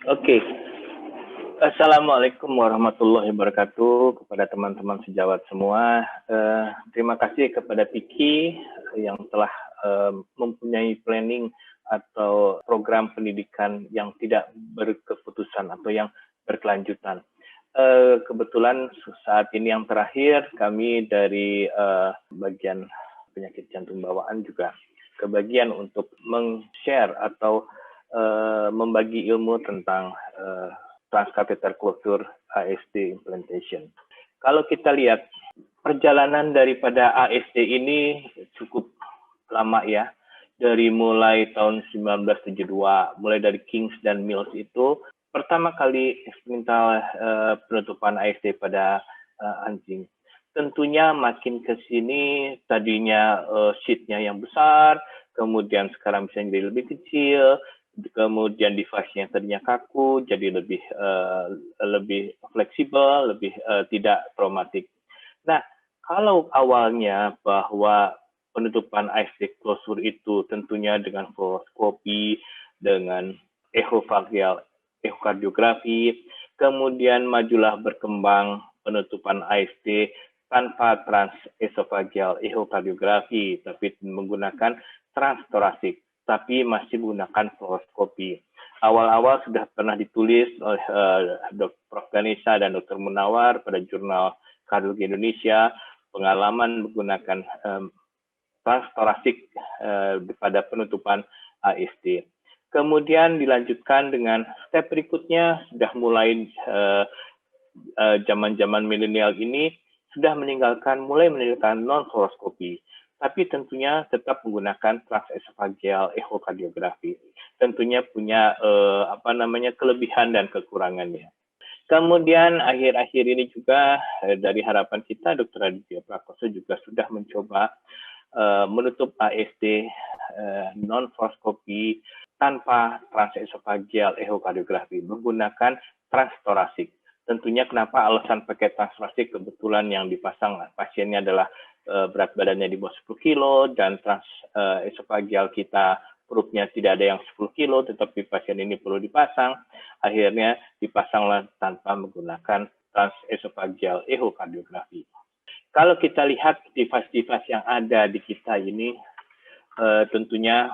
Oke, Assalamualaikum warahmatullahi wabarakatuh kepada teman-teman sejawat semua. Terima kasih kepada Tiki yang telah mempunyai planning atau program pendidikan yang tidak berkeputusan atau yang berkelanjutan. Kebetulan saat ini yang terakhir kami dari bagian penyakit jantung bawaan juga kebagian untuk meng-share atau membagi ilmu tentang transcatheter closure ASD implantation. Kalau kita lihat perjalanan daripada ASD ini cukup lama ya, dari mulai tahun 1972, mulai dari Kings dan Mills itu pertama kali eksperimental penutupan ASD pada anjing. Tentunya makin ke sini tadinya sheet-nya yang besar, kemudian sekarang bisa jadi lebih kecil, kemudian device-nya tadinya kaku jadi lebih fleksibel, lebih tidak traumatik. Nah, kalau awalnya bahwa penutupan ASD closure itu tentunya dengan fluoroskopi, dengan echofagial echokardiografi, kemudian majulah berkembang penutupan ASD tanpa transesofageal echokardiografi, tapi menggunakan transthoracic, tapi masih menggunakan fluoroskopi. Awal-awal sudah pernah ditulis oleh Dr. Prof. Ganesha dan Dr. Munawar pada jurnal Kardiologi Indonesia, pengalaman menggunakan transthoracic pada penutupan ASD. Kemudian dilanjutkan dengan step berikutnya, sudah mulai zaman-zaman milenial ini sudah mulai meninggalkan non-fluoroskopi, tapi tentunya tetap menggunakan transesofageal echokardiografi. Tentunya punya kelebihan dan kekurangannya. Kemudian akhir-akhir ini juga dari harapan kita, Dr. Aditya Prakoso juga sudah mencoba menutup ASD non-fluoroskopi tanpa transesofageal echokardiografi, menggunakan transthoracic. Tentunya kenapa alasan pakai transthoracic, kebetulan yang dipasang pasiennya adalah berat badannya di bawah 10 kilo dan transesofageal kita perutnya tidak ada yang 10 kilo, tetapi pasien ini perlu dipasang. Akhirnya dipasanglah tanpa menggunakan transesofageal echokardiografi. Kalau kita lihat device-device yang ada di kita ini, tentunya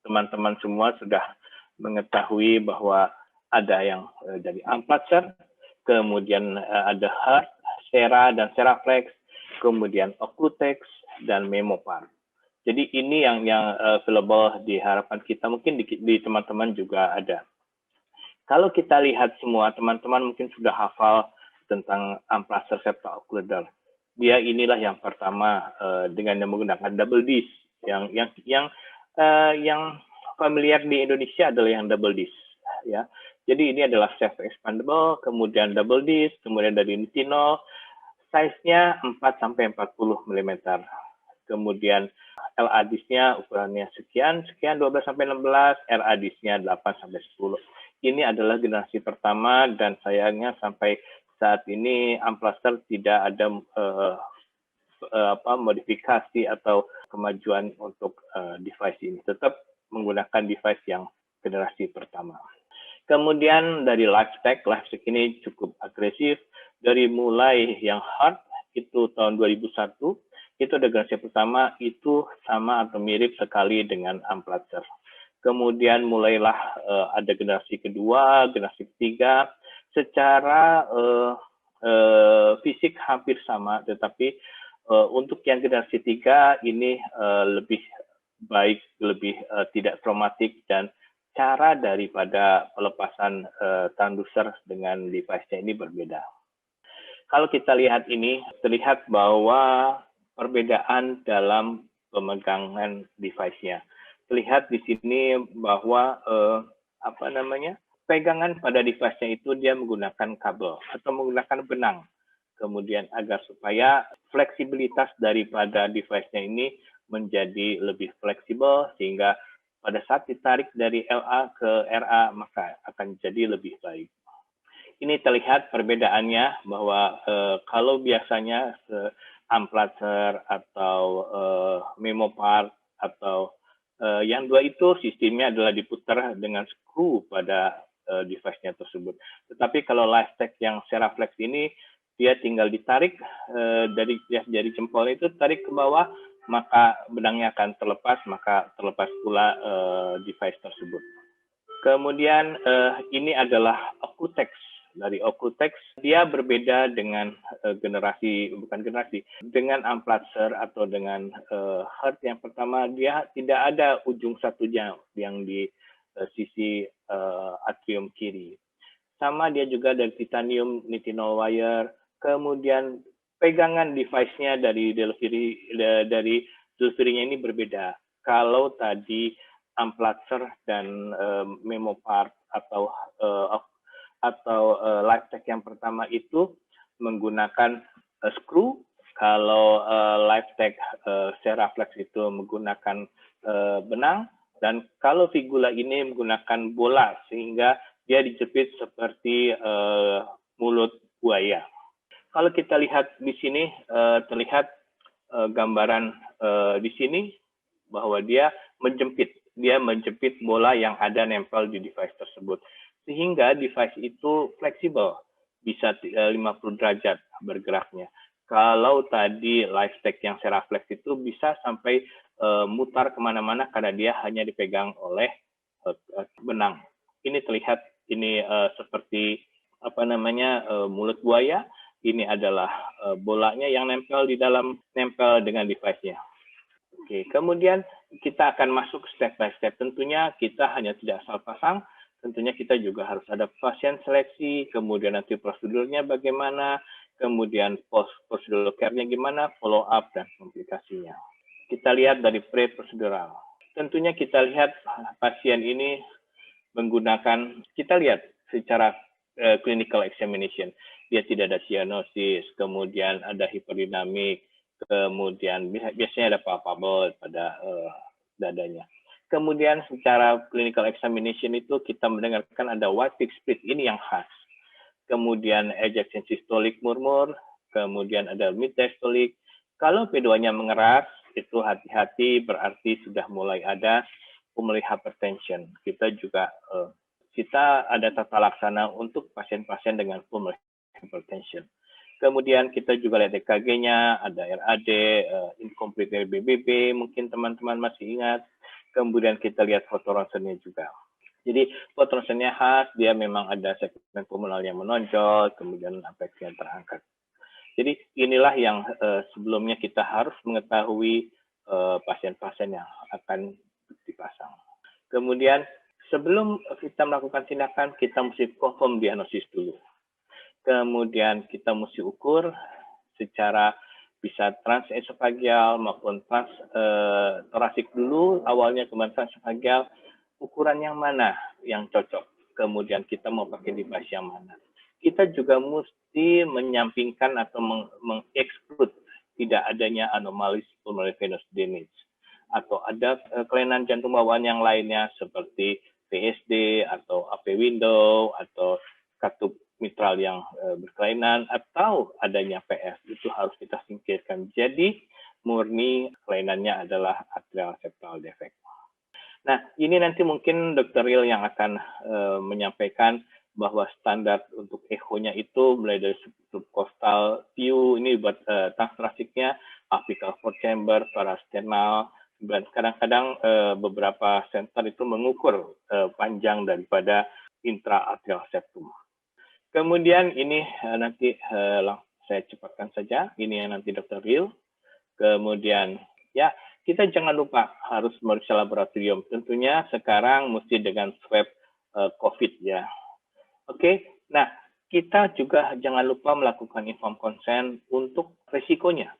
teman-teman semua sudah mengetahui bahwa ada yang dari Amplatzer, kemudian ada Heart, Sera, dan Seraflex, kemudian Occlutex, dan Memopar. Jadi ini yang available di harapan kita, mungkin di teman-teman juga ada. Kalau kita lihat semua, teman-teman mungkin sudah hafal tentang Amplatzer septal occluder. Dia inilah yang pertama dengan menggunakan double disc. Yang familiar di Indonesia adalah yang double disc, ya. Jadi ini adalah self expandable, kemudian double disc, kemudian dari nitinol, size-nya 4 sampai 40 mm. Kemudian LA disc-nya ukurannya sekian 12 sampai 16, RA disc-nya 8 sampai 10. Ini adalah generasi pertama dan sayangnya sampai saat ini Amplatzer tidak ada modifikasi atau kemajuan untuk device ini. Tetap menggunakan device yang generasi pertama. Kemudian dari LifeStack ini cukup agresif. Dari mulai yang hard itu tahun 2001, itu ada generasi pertama itu sama atau mirip sekali dengan Amplatzer. Kemudian mulailah ada generasi kedua, generasi ketiga, secara fisik hampir sama, tetapi untuk yang generasi 3 ini lebih baik, lebih tidak traumatik, dan cara daripada pelepasan transducer dengan device-nya ini berbeda. Kalau kita lihat ini, terlihat bahwa perbedaan dalam pemegangan device-nya. Terlihat di sini bahwa pegangan pada device-nya itu dia menggunakan kabel atau menggunakan benang. Kemudian agar supaya fleksibilitas daripada device-nya ini menjadi lebih fleksibel, sehingga pada saat ditarik dari LA ke RA maka akan jadi lebih baik. Ini terlihat perbedaannya bahwa kalau biasanya Amplatzer atau Memopar atau yang dua itu sistemnya adalah diputar dengan skru pada device-nya tersebut. Tetapi kalau LifeTech yang Seraflex ini, dia tinggal ditarik dari jari jempol itu, tarik ke bawah, maka benangnya akan terlepas, maka terlepas pula device tersebut. Kemudian ini adalah Ocutex. Dari Ocutex, dia berbeda dengan dengan Amplatzer atau dengan Heart yang pertama, dia tidak ada ujung satunya yang di sisi atrium kiri. Sama dia juga dari titanium nitinol wire, kemudian pegangan device-nya dari delivery-nya ini berbeda. Kalau tadi Amplatzer dan Memopart atau LifeTech yang pertama itu menggunakan screw, kalau LifeTech Seraflex itu menggunakan benang, dan kalau Figula ini menggunakan bola sehingga dia dijepit seperti mulut buaya. Kalau kita lihat di sini terlihat gambaran di sini bahwa dia menjepit bola yang ada nempel di device tersebut, sehingga device itu fleksibel, bisa 50 derajat bergeraknya. Kalau tadi LifeTech yang Seraflex itu bisa sampai mutar kemana-mana karena dia hanya dipegang oleh benang. Ini terlihat ini seperti mulut buaya. Ini adalah bolanya yang nempel dengan device-nya. Oke, kemudian kita akan masuk step by step. Tentunya kita hanya tidak asal pasang, tentunya kita juga harus ada pasien seleksi, kemudian nanti prosedurnya bagaimana, kemudian prosedur care-nya gimana, follow up dan komplikasinya. Kita lihat dari pre-prosedural. Tentunya kita lihat pasien ini kita lihat secara clinical examination. Dia tidak ada cyanosis, kemudian ada hiperdinamik, kemudian biasanya ada palpable pada dadanya. Kemudian secara clinical examination itu kita mendengarkan ada white peak split, ini yang khas. Kemudian ejection systolic murmur, kemudian ada mid diastolic. Kalau P2-nya mengeras, itu hati-hati, berarti sudah mulai ada pulmonary hypertension. Kita ada tata laksana untuk pasien-pasien dengan pulmonary hypertension. Kemudian kita juga lihat EKG-nya, ada RAD, incomplete BBB, mungkin teman-teman masih ingat. Kemudian kita lihat fotoronsennya juga. Jadi fotoronsennya khas, dia memang ada segmen pulmonal yang menonjol, kemudian apex yang terangkat. Jadi inilah yang sebelumnya kita harus mengetahui pasien-pasien yang akan dipasang. Kemudian sebelum kita melakukan tindakan, kita mesti confirm diagnosis dulu. Kemudian kita mesti ukur secara bisa transesofageal maupun transtorasik dulu awalnya, kemudian transesofageal, ukuran yang mana yang cocok. Kemudian kita mau pakai device yang mana. Kita juga mesti menyampingkan atau mengeksklud tidak adanya anomalis pulmonary venous damage atau ada kelainan jantung bawaan yang lainnya seperti PSD atau AP window atau katup mitral yang berkelainan atau adanya PF, itu harus kita singkirkan. Jadi murni kelainannya adalah atrial septal defect. Nah, ini nanti mungkin Dr. Ril yang akan menyampaikan bahwa standar untuk echo-nya itu mulai dari subcostal view, ini buat transtrasiknya, apical four chamber, parasternal, dan kadang-kadang beberapa center itu mengukur panjang daripada intraatrial septum. Kemudian ini nanti saya cepatkan saja, ini yang nanti Dr. Ril. Kemudian ya, kita jangan lupa harus meriksa laboratorium. Tentunya sekarang mesti dengan swab COVID ya. Oke, nah kita juga jangan lupa melakukan informed consent untuk risikonya.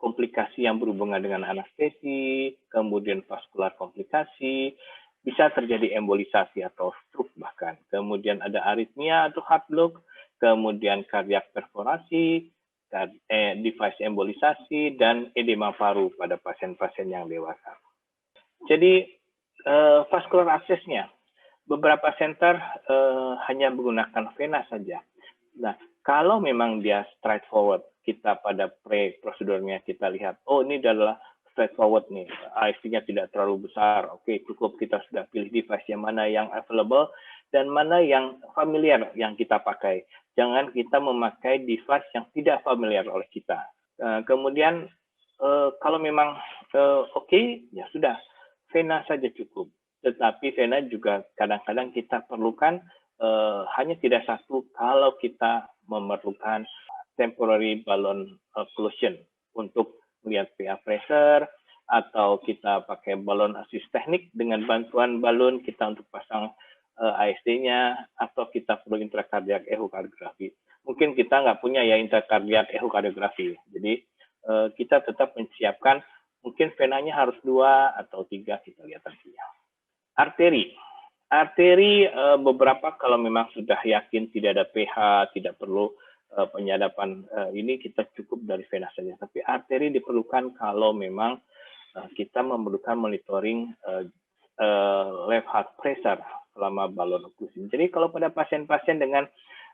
Komplikasi yang berhubungan dengan anestesi, kemudian vaskular komplikasi, bisa terjadi embolisasi atau stroke bahkan. Kemudian ada aritmia atau heart block, kemudian kardiak perforasi, device embolisasi, dan edema paru pada pasien-pasien yang dewasa. Jadi vascular access-nya, beberapa center hanya menggunakan vena saja. Nah, kalau memang dia straightforward, kita pada pre-prosedurnya kita lihat, oh ini adalah straightforward nih, IC-nya tidak terlalu besar, oke cukup kita sudah pilih device yang mana yang available, dan mana yang familiar yang kita pakai. Jangan kita memakai device yang tidak familiar oleh kita. Kemudian kalau memang oke, ya sudah, vena saja cukup. Tetapi vena juga kadang-kadang kita perlukan hanya tidak satu kalau kita memerlukan temporary balloon occlusion untuk melihat PA pressure, atau kita pakai balon assist teknik dengan bantuan balon kita untuk pasang ASD-nya, atau kita perlu intrakardiak echocardiografi. Mungkin kita nggak punya ya intrakardiak echocardiografi, jadi kita tetap menyiapkan, mungkin venanya harus 2 atau 3, kita lihat nanti ya. Arteri beberapa kalau memang sudah yakin tidak ada pH, tidak perlu penyadapan ini, kita cukup dari vena saja. Tapi arteri diperlukan kalau memang kita memerlukan monitoring left heart pressure selama balon occlusion. Jadi kalau pada pasien-pasien dengan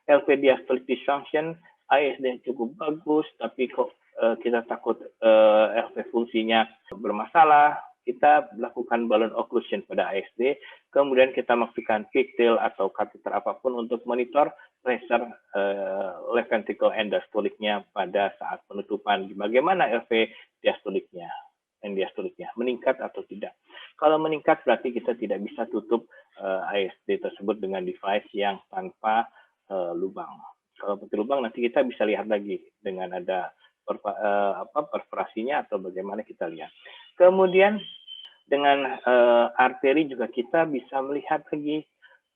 LV diastolic dysfunction, ASD cukup bagus, tapi kok kita takut LV fungsinya bermasalah, kita lakukan balon occlusion pada ASD, kemudian kita masukkan pigtail atau kateter apapun untuk monitor pressure left ventricle end diastolicnya pada saat penutupan. Bagaimana LV diastolicnya, meningkat atau tidak. Kalau meningkat berarti kita tidak bisa tutup ASD tersebut dengan device yang tanpa lubang. Kalau pakai lubang nanti kita bisa lihat lagi dengan ada perforasinya atau bagaimana kita lihat. Kemudian dengan arteri juga kita bisa melihat lagi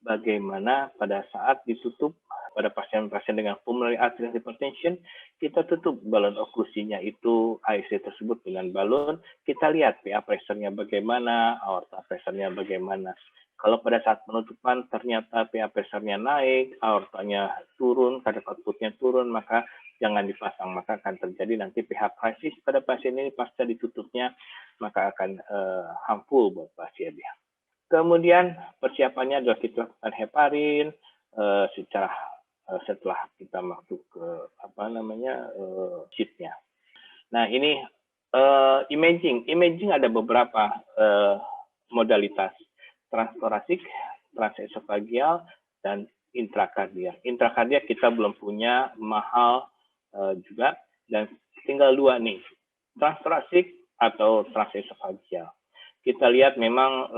bagaimana pada saat ditutup pada pasien-pasien dengan pulmonary arterial hypertension, kita tutup balon oklusinya itu AIC tersebut dengan balon, kita lihat PA pressure-nya bagaimana, aorta pressure-nya bagaimana. Kalau pada saat penutupan ternyata PA pressure-nya naik, aortanya turun, kadar output-nya turun, maka jangan dipasang, maka akan terjadi nanti PH crisis pada pasien ini pasca ditutupnya, maka akan harmful buat pasien ya. Kemudian persiapannya adalah kita lakukan heparin setelah kita masuk ke sheet-nya. Nah ini imaging ada beberapa modalitas, transthoracic, transesofageal, dan intrakardiak. Intrakardiak kita belum punya, mahal juga, dan tinggal 2 nih, transthoracic atau transesofageal. Kita lihat memang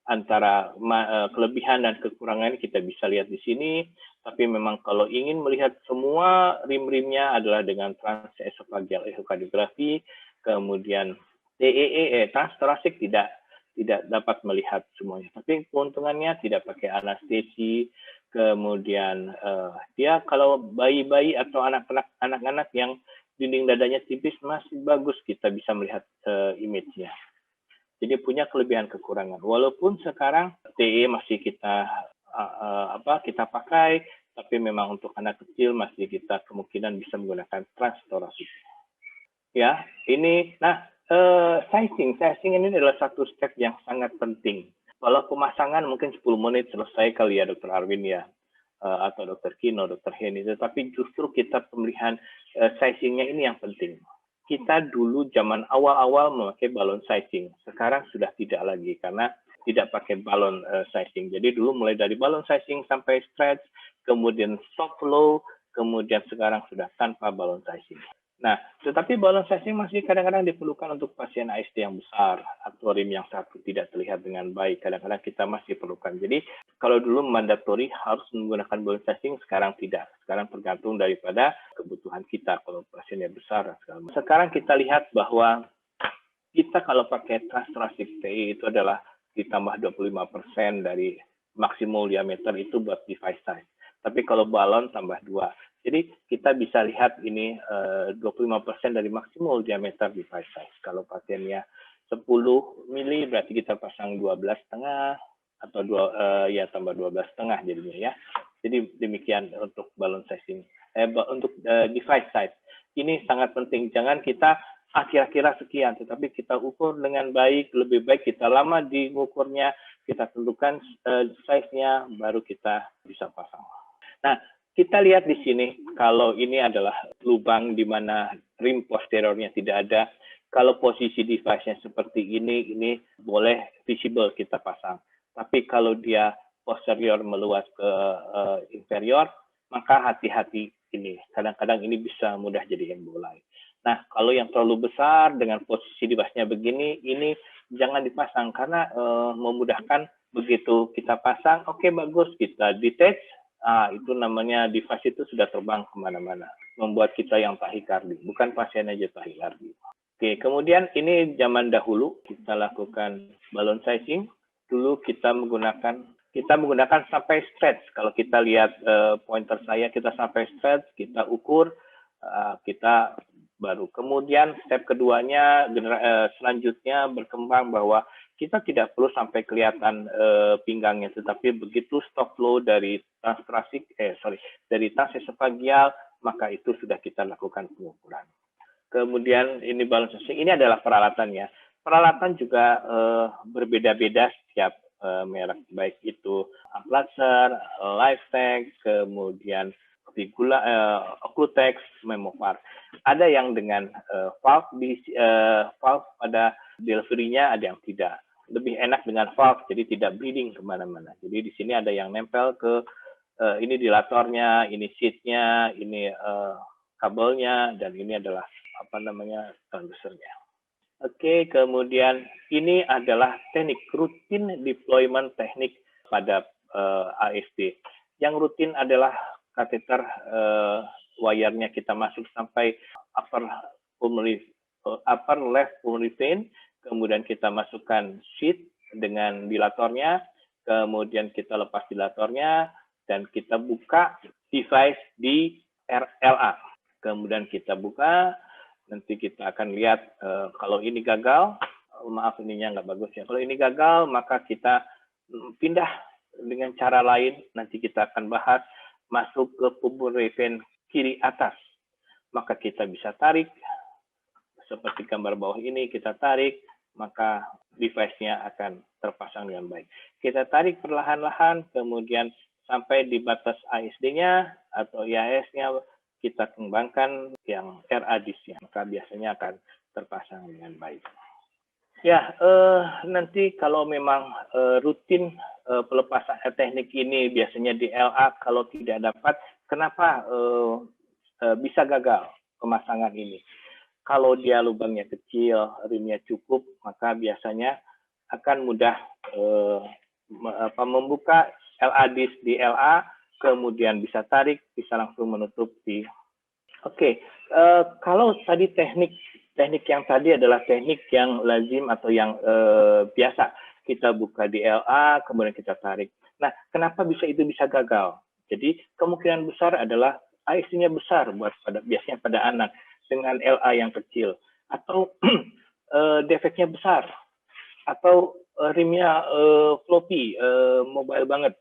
antara kelebihan dan kekurangan kita bisa lihat di sini, tapi memang kalau ingin melihat semua rim-rimnya adalah dengan transesofageal echocardiografi, kemudian TEE, transthoracic tidak dapat melihat semuanya, tapi keuntungannya tidak pakai anestesi, kemudian dia kalau bayi-bayi atau anak-anak yang dinding dadanya tipis masih bagus kita bisa melihat image-nya. Jadi punya kelebihan kekurangan. Walaupun sekarang TE masih kita pakai, tapi memang untuk anak kecil masih kita kemungkinan bisa menggunakan transthoracic. Ya, ini sizing ini adalah satu step yang sangat penting. Kalau pemasangan mungkin 10 menit selesai kali ya Dr. Arwin ya, atau Dr. Kino, Dr. Heni, tetapi justru kita pemilihan sizingnya ini yang penting. Kita dulu zaman awal-awal memakai balon sizing, sekarang sudah tidak lagi karena tidak pakai balon sizing. Jadi dulu mulai dari balon sizing sampai stretch, kemudian soft flow, kemudian sekarang sudah tanpa balon sizing. Nah, tetapi balon sizing masih kadang-kadang diperlukan untuk pasien ASD yang besar atau rim yang satu tidak terlihat dengan baik. Kadang-kadang kita masih perlukan. Jadi kalau dulu mandatori harus menggunakan balon sizing, sekarang tidak. Sekarang tergantung daripada kebutuhan kita kalau pasiennya besar. Sekarang kita lihat bahwa kita kalau pakai transthoracic TE itu adalah ditambah 25% dari maksimal diameter itu buat device size. Tapi kalau balon tambah 2. Jadi kita bisa lihat ini 25% dari maksimal diameter device size. Kalau pasiennya 10 mili berarti kita pasang 12,5 atau tambah 12,5 jadinya ya. Jadi demikian untuk balon sizing. Untuk device size. Ini sangat penting. Jangan kita kira-kira sekian, tetapi kita ukur dengan baik, lebih baik kita lama diukurnya, kita tentukan size-nya, baru kita bisa pasang. Nah, kita lihat di sini, kalau ini adalah lubang di mana rim posteriornya tidak ada. Kalau posisi device-nya seperti ini boleh visible kita pasang. Tapi kalau dia posterior meluas ke inferior, maka hati-hati ini. Kadang-kadang ini bisa mudah jadi embolai. Nah, kalau yang terlalu besar dengan posisi device-nya begini, ini jangan dipasang karena memudahkan begitu kita pasang, oke bagus, kita detach, itu namanya device itu sudah terbang kemana-mana, membuat kita yang tahikardi, bukan pasien aja tahikardi. Oke, kemudian ini zaman dahulu kita lakukan balloon sizing. Dulu kita menggunakan sampai stretch. Kalau kita lihat pointer saya, kita sampai stretch, kita ukur, kita baru. Kemudian step keduanya, selanjutnya berkembang bahwa kita tidak perlu sampai kelihatan pinggangnya, tetapi begitu stop flow dari dari tas esofagial, maka itu sudah kita lakukan pengukuran. Kemudian ini balance sizing, ini adalah peralatannya. Peralatan juga berbeda-beda setiap merek, baik itu Aplazer, Lifetech, kemudian Vigula, Occlutex, Memovar. Ada yang dengan valve pada delivery-nya, ada yang tidak. Lebih enak dengan valve, jadi tidak bleeding kemana-mana. Jadi di sini ada yang nempel ke ini dilatornya, ini sheet-nya, ini kabelnya, dan ini adalah transducernya. Oke, kemudian ini adalah teknik rutin deployment teknik pada ASD. Yang rutin adalah kateter wire-nya kita masuk sampai upper left pulmonary vein, kemudian kita masukkan sheet dengan dilatornya, kemudian kita lepas dilatornya, dan kita buka device di RLA. Kemudian kita buka, nanti kita akan lihat kalau ini gagal, maaf ininya nggak bagus ya. Kalau ini gagal, maka kita pindah dengan cara lain. Nanti kita akan bahas masuk ke pulmonary vein kiri atas. Maka kita bisa tarik, seperti gambar bawah ini, kita tarik, maka device-nya akan terpasang dengan baik. Kita tarik perlahan-lahan, kemudian sampai di batas ASD-nya atau IAS-nya, kita kembangkan yang RA-DIS-nya, maka biasanya akan terpasang dengan baik. Ya, nanti kalau memang rutin pelepasan teknik ini biasanya di LA, kalau tidak dapat, kenapa bisa gagal pemasangan ini? Kalau dia lubangnya kecil, rimnya cukup, maka biasanya akan mudah membuka LA-DIS di LA, kemudian bisa tarik, bisa langsung menutup di. Oke, kalau tadi teknik yang tadi adalah teknik yang lazim atau yang biasa. Kita buka di LA, kemudian kita tarik. Nah, kenapa bisa gagal? Jadi, kemungkinan besar adalah ASD-nya besar biasanya pada anak dengan LA yang kecil. Atau defeknya besar. Atau rimnya floppy, mobile banget.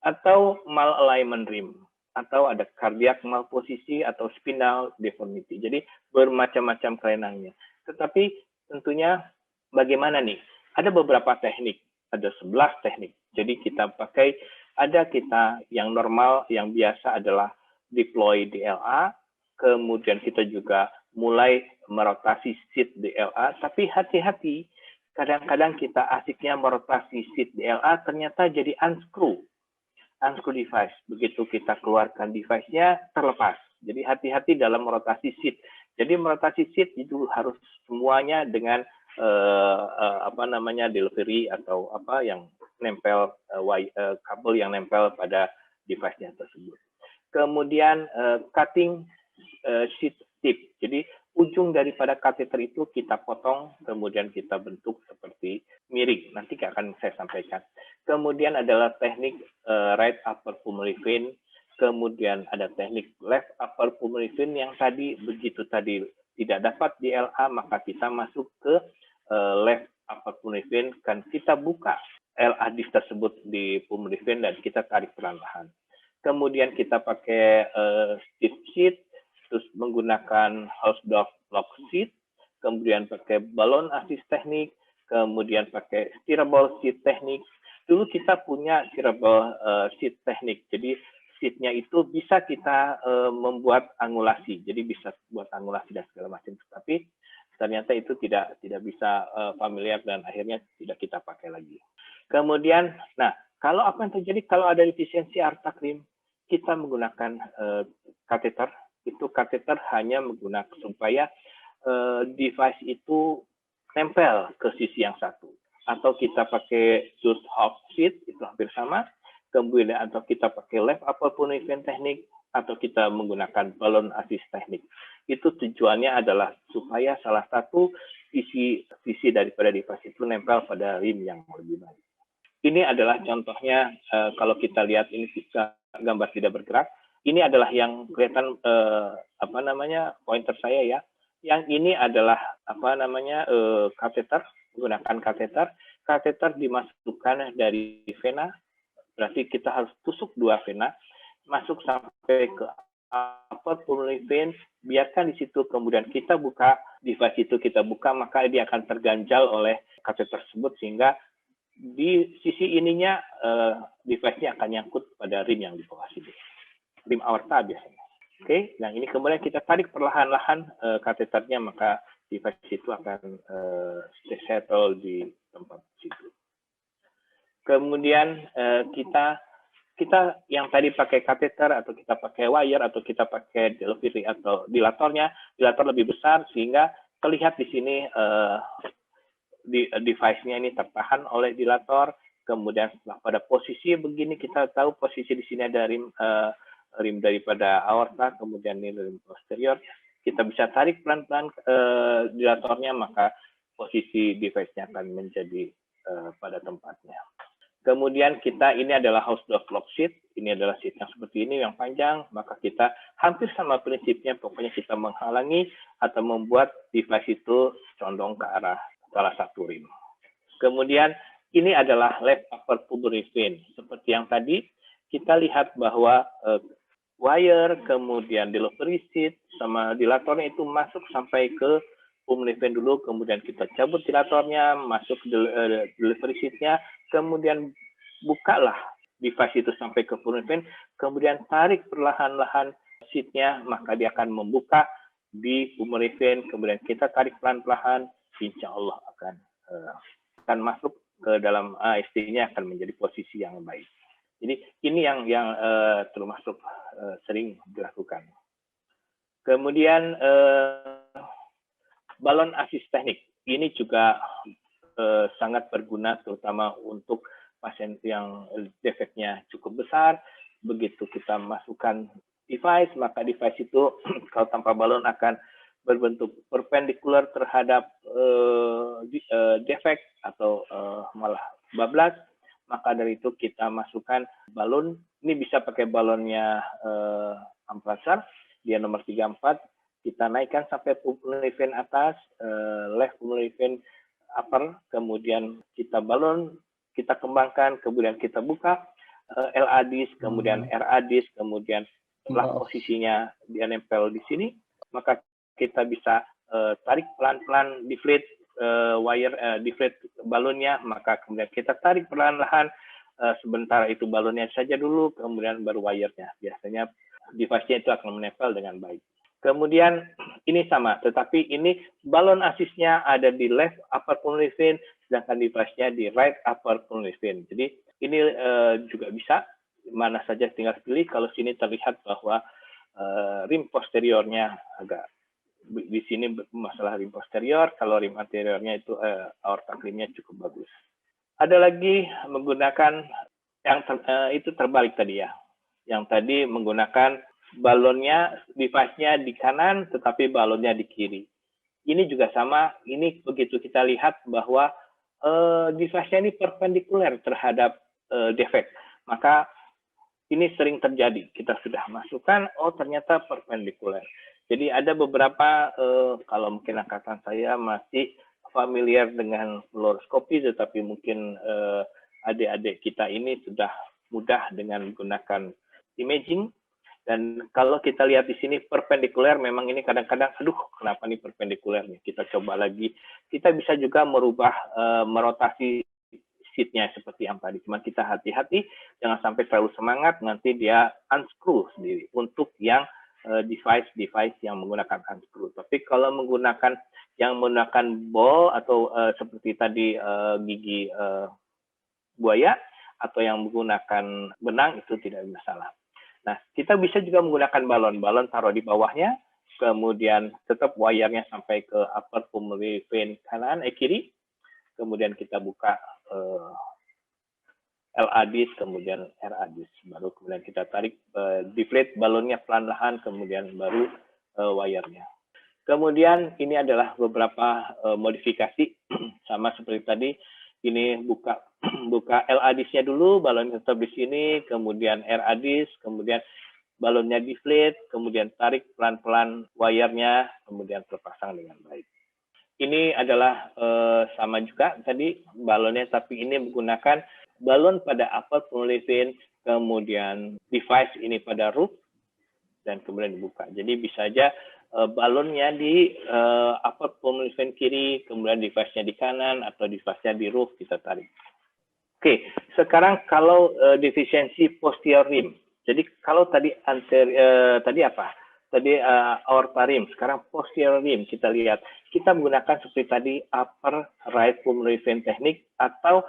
Atau malalignment rim, atau ada cardiac malposisi atau spinal deformity. Jadi bermacam-macam kelenangnya. Tetapi tentunya bagaimana nih? Ada beberapa teknik, ada 11 teknik. Jadi kita pakai, ada kita yang normal, yang biasa adalah deploy di LA, kemudian kita juga mulai merotasi seat di LA, tapi hati-hati, kadang-kadang kita asiknya merotasi seat di LA, ternyata jadi unscrew device. Begitu kita keluarkan device-nya, terlepas. Jadi hati-hati dalam merotasi seat. Jadi merotasi seat itu harus semuanya dengan delivery atau yang nempel kabel yang nempel pada device-nya tersebut. Kemudian cutting sheet tip. Jadi ujung daripada kateter itu kita potong, kemudian kita bentuk seperti miring. Nanti akan saya sampaikan. Kemudian adalah teknik right upper pulmonary vein. Kemudian ada teknik left upper pulmonary vein yang begitu tadi tidak dapat di LA, maka kita masuk ke left upper pulmonary vein, kan kita buka LA-DIS tersebut di pulmonary vein dan kita tarik perlahan. Kemudian kita pakai stiff sheet, terus menggunakan Hausdorff lock sheet, kemudian pakai balloon assist teknik, kemudian pakai steerable sheet teknik. Dulu kita punya steerable sheet teknik, jadi sheet-nya itu bisa kita membuat angulasi, jadi bisa buat angulasi dan segala macam. Tapi ternyata itu tidak bisa familiar dan akhirnya tidak kita pakai lagi. Kemudian, nah Kalau apa yang terjadi kalau ada defisiensi artak rim, kita menggunakan kateter. Itu kateter hanya menggunakan supaya device itu nempel ke sisi yang satu. Atau kita pakai Just Hop Sheet, itu hampir sama. Kemudian atau kita pakai left upper punishment teknik, atau kita menggunakan balon assist teknik. Itu tujuannya adalah supaya salah satu sisi daripada device itu nempel pada rim yang lebih baik. Ini adalah contohnya kalau kita lihat ini gambar tidak bergerak. Ini adalah yang kelihatan pointer saya ya. Yang ini adalah kateter, menggunakan kateter. Kateter dimasukkan dari vena, berarti kita harus tusuk 2 vena, masuk sampai ke upper pulmonary vein, biarkan di situ, kemudian kita buka device itu, kita buka, maka dia akan terganjal oleh kateter tersebut sehingga di sisi ininya device-nya akan nyangkut pada rim yang di bawah sini, rim aorta biasanya. Oke, yang ini kemudian kita tarik perlahan-lahan kateternya, maka device itu akan settle di tempat situ. Kemudian kita yang tadi pakai kateter atau kita pakai wire atau kita pakai delivery atau dilator lebih besar sehingga terlihat di sini device-nya ini tertahan oleh dilator. Kemudian setelah pada posisi begini, kita tahu posisi di sini ada rim daripada aorta, kemudian ini rim posterior. Kita bisa tarik pelan-pelan dilatornya, maka posisi device-nya akan menjadi pada tempatnya. Kemudian ini adalah house dog lock sheet. Ini adalah sheet yang seperti ini, yang panjang. Maka kita hampir sama prinsipnya, pokoknya kita menghalangi atau membuat device itu condong ke arah salah satu rim. Kemudian ini adalah left upper pulmonary vein. Seperti yang tadi, kita lihat bahwa wire, kemudian delivery sheet, sama dilatornya itu masuk sampai ke pulmonary vein dulu, kemudian kita cabut dilatornya, masuk delivery sheet-nya, kemudian bukalah device itu sampai ke pulmonary vein, kemudian tarik perlahan-lahan sheet-nya, maka dia akan membuka di pulmonary vein, kemudian kita tarik pelan-pelan, insya Allah akan masuk ke dalam AST-nya, akan menjadi posisi yang baik. Jadi ini yang termasuk sering dilakukan. Kemudian balon assist teknik ini juga sangat berguna, terutama untuk pasien yang defeknya cukup besar. Begitu kita masukkan device, maka device itu kalau tanpa balon akan berbentuk perpendikular terhadap defek atau malah bablas. Maka dari itu kita masukkan balon. Ini bisa pakai balonnya Amplacer, dia nomor 34. Kita naikkan sampai pulmonary vein atas, left pulmonary vein upper, kemudian kita balon, kita kembangkan, kemudian kita buka LA disc, kemudian RA disc, kemudian setelah posisinya dia nempel di sini, maka kita bisa tarik pelan-pelan, deflate deflate balonnya, maka kemudian kita tarik perlahan-lahan, sebentar itu balonnya saja dulu, kemudian baru wire-nya. Biasanya device-nya itu akan menempel dengan baik. Kemudian ini sama, tetapi ini balon assist-nya ada di left upper pulmonary vein, sedangkan device-nya di right upper pulmonary vein. Jadi ini juga bisa, mana saja tinggal pilih. Kalau sini terlihat bahwa rim posteriornya agak di sini masalah rim posterior, kalau rim anteriornya itu aorta rimnya cukup bagus. Ada lagi menggunakan yang itu terbalik tadi ya. Yang tadi menggunakan balonnya, device-nya di kanan, tetapi balonnya di kiri. Ini juga sama. Ini begitu kita lihat bahwa device-nya ini perpendikuler terhadap defek. Maka ini sering terjadi. Kita sudah masukkan, oh ternyata perpendikuler. Jadi ada beberapa, kalau mungkin angkatan saya masih familiar dengan fluoroskopi, tetapi mungkin adik-adik kita ini sudah mudah dengan menggunakan imaging. Dan kalau kita lihat di sini perpendikuler, memang ini kadang-kadang, aduh kenapa nih perpendikuler nih, kita coba lagi. Kita bisa juga merubah, merotasi sheet-nya seperti yang tadi. Cuma kita hati-hati, jangan sampai terlalu semangat, nanti dia unscrew sendiri untuk yang device yang menggunakan unscrew. Tapi kalau menggunakan ball atau seperti tadi gigi buaya atau yang menggunakan benang itu tidak masalah. Nah, kita bisa juga menggunakan balon. Balon taruh di bawahnya, kemudian tetap wire-nya sampai ke upper pulmonary vein kiri, kemudian kita buka LA disc, kemudian RA disc, baru kemudian kita tarik deflate balonnya pelan-pelan, kemudian baru wire-nya. Kemudian ini adalah beberapa modifikasi sama seperti tadi. Ini buka LA disc-nya dulu, balonnya tetap di sini, kemudian RA disc, kemudian balonnya deflate, kemudian tarik pelan-pelan wire-nya, kemudian terpasang dengan baik. Ini adalah sama juga tadi balonnya, tapi ini menggunakan balon pada upper pulmonary vein, kemudian device ini pada roof, dan kemudian dibuka. Jadi bisa aja balonnya di upper pulmonary vein kiri, kemudian device-nya di kanan, atau device-nya di roof, kita tarik. Oke, sekarang kalau defisiensi posterior rim. Jadi kalau tadi tadi apa? Tadi aorta rim, sekarang posterior rim kita lihat. Kita menggunakan seperti tadi upper right pulmonary vein teknik atau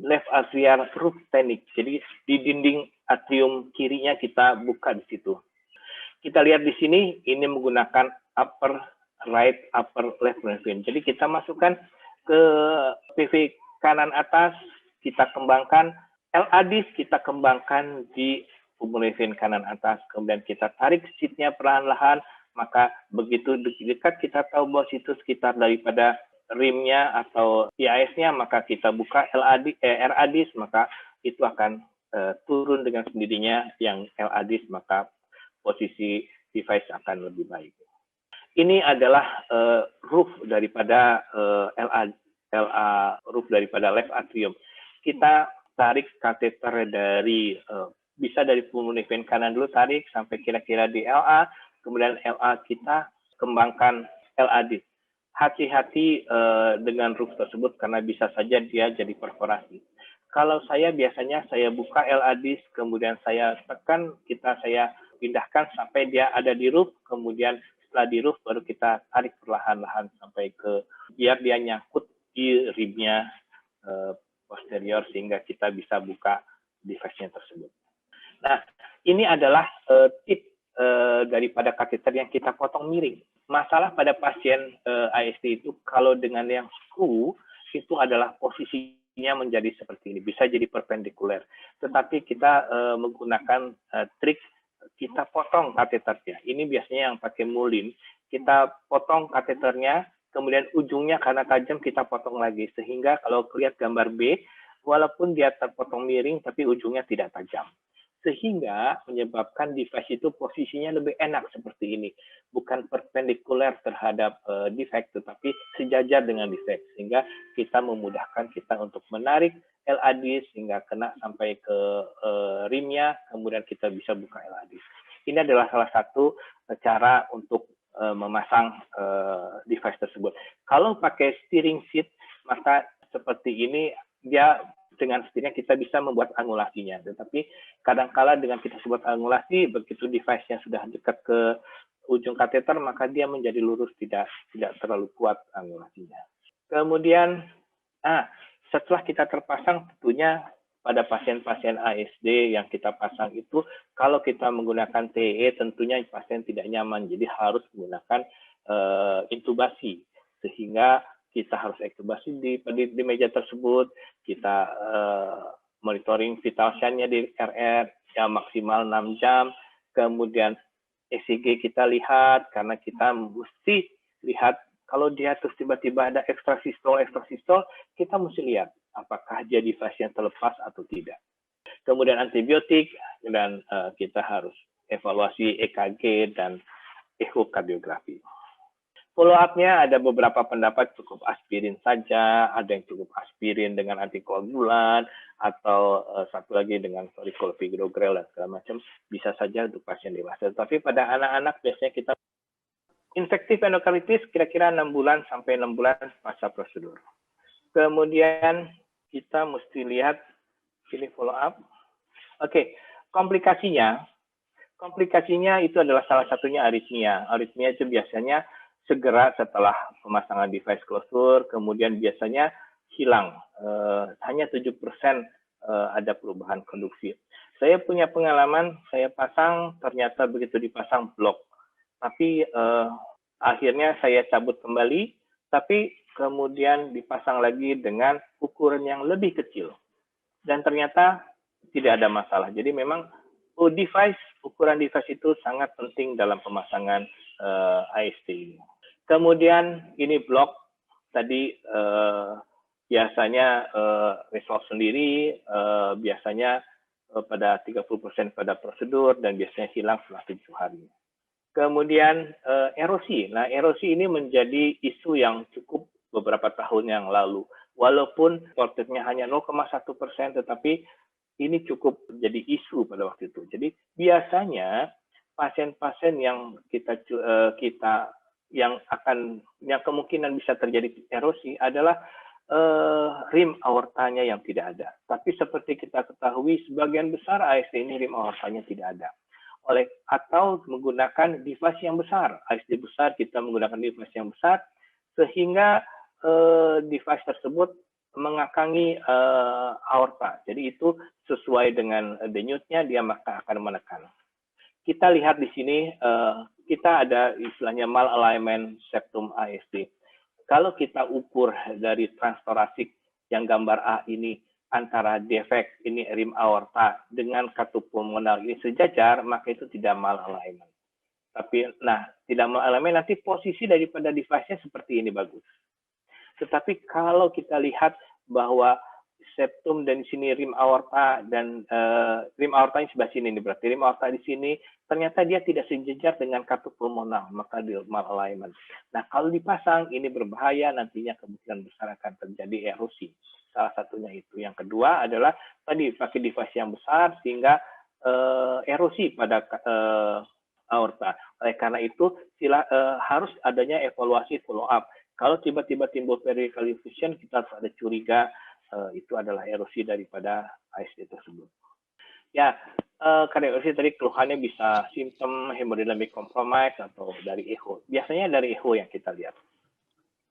left atrial roof teknik. Jadi di dinding atrium kirinya kita buka di situ. Kita lihat di sini, ini menggunakan upper right, upper left pulmonary vein. Jadi kita masukkan ke PV kanan atas, kita kembangkan LA disc, kita kembangkan di pulmonary vein kanan atas, kemudian kita tarik sheath-nya perlahan-lahan, maka begitu dekat kita tahu bahwa situ sekitar daripada rimnya atau IAS-nya, maka kita buka RA disc, maka itu akan turun dengan sendirinya yang LA disc, maka posisi device akan lebih baik. Ini adalah roof daripada LA roof daripada left atrium. Kita tarik kateter dari bisa dari pulmonary vein kanan dulu, tarik sampai kira-kira di LA, kemudian LA kita kembangkan LA disc. Hati-hati dengan roof tersebut karena bisa saja dia jadi perforasi. Kalau saya biasanya saya buka LA disc, kemudian saya tekan, saya pindahkan sampai dia ada di roof, kemudian setelah di roof baru kita tarik perlahan-lahan sampai ke biar dia nyangkut di ribnya posterior sehingga kita bisa buka device-nya tersebut. Nah, ini adalah tip daripada kateter yang kita potong miring. Masalah pada pasien ASD itu kalau dengan yang screw itu adalah posisinya menjadi seperti ini, bisa jadi perpendikuler. Tetapi kita menggunakan trik, kita potong kateternya. Ini biasanya yang pakai mulin, kita potong kateternya, kemudian ujungnya karena tajam kita potong lagi, sehingga kalau lihat gambar B, walaupun dia terpotong miring, tapi ujungnya tidak tajam. Sehingga menyebabkan device itu posisinya lebih enak seperti ini. Bukan perpendikuler terhadap defect, tetapi sejajar dengan defect. Sehingga kita memudahkan kita untuk menarik LA disc sehingga kena sampai ke rimnya, kemudian kita bisa buka LA disc. Ini adalah salah satu cara untuk memasang device tersebut. Kalau pakai steering seat, maka seperti ini dia dengan sendirinya kita bisa membuat angulasinya. Tetapi kadangkala dengan kita buat angulasi, begitu device-nya sudah dekat ke ujung kateter, maka dia menjadi lurus, tidak terlalu kuat angulasinya. Kemudian, setelah kita terpasang, tentunya pada pasien-pasien ASD yang kita pasang itu, kalau kita menggunakan TE, tentunya pasien tidak nyaman, jadi harus menggunakan intubasi, sehingga kita harus intubasi di meja tersebut, kita monitoring vital sign-nya di RR ya maksimal 6 jam, kemudian ECG kita lihat, karena kita mesti lihat kalau dia terus tiba-tiba ada ekstrasistol, kita mesti lihat apakah dia device yang terlepas atau tidak. Kemudian antibiotik, dan kita harus evaluasi EKG dan ekokardiografi. Follow up-nya ada beberapa pendapat cukup aspirin saja, ada yang cukup aspirin dengan antikoagulan, atau satu lagi dengan clopidogrel dan segala macam, bisa saja untuk pasien dewasa. Tapi pada anak-anak biasanya kita infektif endokardit kira-kira 6 bulan sampai 6 bulan pasca prosedur. Kemudian kita mesti lihat ini follow up. Oke, komplikasinya itu adalah salah satunya aritmia. Aritmia itu biasanya segera setelah pemasangan device closure, kemudian biasanya hilang. Hanya 7% ada perubahan konduksi. Saya punya pengalaman, saya pasang, ternyata begitu dipasang blok. Tapi akhirnya saya cabut kembali, tapi kemudian dipasang lagi dengan ukuran yang lebih kecil. Dan ternyata tidak ada masalah. Jadi memang ukuran device itu sangat penting dalam pemasangan AST ini. Kemudian ini blok, tadi biasanya resolve sendiri, biasanya pada 30% pada prosedur, dan biasanya hilang setelah 7 hari. Kemudian erosi. Nah, erosi ini menjadi isu yang cukup beberapa tahun yang lalu. Walaupun voltage-nya hanya 0,1%, tetapi ini cukup jadi isu pada waktu itu. Jadi biasanya pasien-pasien yang yang kemungkinan bisa terjadi erosi adalah rim aortanya yang tidak ada. Tapi seperti kita ketahui, sebagian besar ASD ini rim aortanya tidak ada. Atau menggunakan device yang besar. ASD besar, kita menggunakan device yang besar, sehingga device tersebut mengakangi aorta. Jadi itu sesuai dengan denyutnya, dia maka akan menekan. Kita lihat di sini, kita ada istilahnya malalignment septum ASD. Kalau kita ukur dari transtorasik yang gambar A ini, antara defek ini rim aorta dengan katup pulmonar ini sejajar, maka itu tidak malalignment. Tapi, tidak malalignment, nanti posisi daripada device-nya seperti ini bagus. Tetapi kalau kita lihat bahwa septum dan di sini rim aorta dan rim aorta yang sebelah sini, berarti rim aorta di sini, ternyata dia tidak sejajar dengan katup pulmonar, maka dia malalignment. Nah, kalau dipasang ini berbahaya, nantinya kemungkinan besar akan terjadi erosi. Salah satunya itu. Yang kedua adalah tadi pakai device yang besar sehingga erosi pada aorta. Oleh karena itu harus adanya evaluasi follow up. Kalau tiba-tiba timbul pericardial effusion, kita harus ada curiga itu adalah erosi daripada ASD tersebut. Ya, karena erosi tadi keluhannya bisa simptom hemodynamic compromise atau dari echo. Biasanya dari echo yang kita lihat.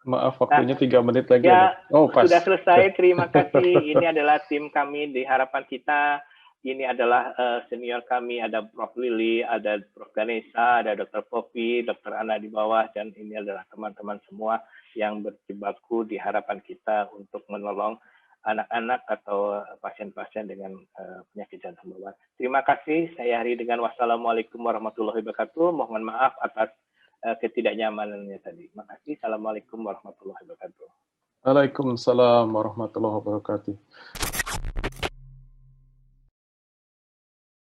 Maaf, waktunya 3 menit lagi. Ya, pas. Sudah selesai. Terima kasih. Ini adalah tim kami di Harapan Kita. Ini adalah senior kami, ada Prof. Lili, ada Prof. Ganesha, ada Dr. Poppy, Dr. Ana di bawah, dan ini adalah teman-teman semua yang berjibaku di Harapan Kita untuk menolong anak-anak atau pasien-pasien dengan penyakit jantung bawaan. Terima kasih. Saya akhiri dengan wassalamualaikum warahmatullahi wabarakatuh. Mohon maaf atas ketidaknyamanannya tadi. Terima kasih. Assalamualaikum warahmatullahi wabarakatuh. Waalaikumsalam warahmatullahi wabarakatuh.